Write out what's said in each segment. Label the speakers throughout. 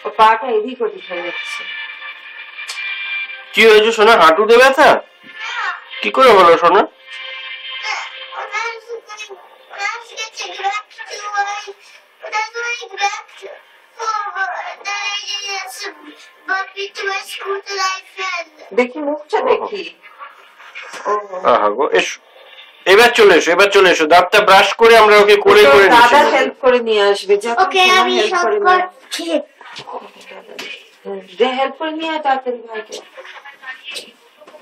Speaker 1: ও পাটা এদিক ওদিক হয়ে যাচ্ছে।
Speaker 2: কি হয়েছে সোনা? হাঁটুতে ব্যথা? কি করে হলো সোনা?
Speaker 1: দেখি মুখটা দেখি।
Speaker 2: এসো, এবার চলে এসো, এবার চলে এসো। দাঁতটা ব্রাশ করে আমরা ওকে করে করে
Speaker 1: দাদা হেল্প করে নিয়ে আসবে। ওকে আমি হেল্প করছি। যে হেল্প করে নিয়ে আয় তাড়াতাড়ি ভাইকে।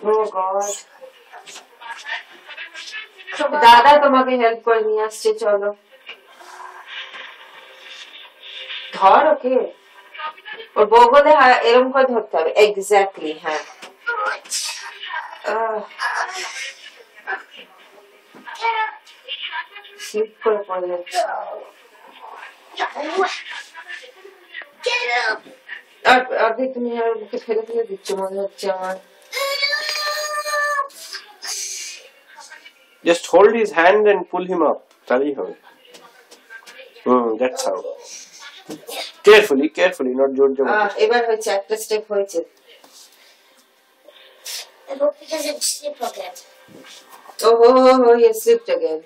Speaker 1: ও গড, দাদা তোমাকে হেল্প করে নিয়ে আসছে। চলো ধর ওকে, ওর বগলে এরকম করে ধরতে হবে। এক্স্যাক্টলি, হ্যাঁ। স্লিপ করে পড়ে যাচ্ছে। আগে তুমি আর বুকে ফেলে ফেলে দিচ্ছ মনে হচ্ছে আমার।
Speaker 2: Just hold his hand and pull him up. তাহলেই হবে। That's how. Carefully, carefully, not জোর জবরদস্তি।
Speaker 1: এবার হয়েছে, একটা স্টেপ হয়েছে।
Speaker 3: Because it slipped again.
Speaker 1: Oh, he slipped again.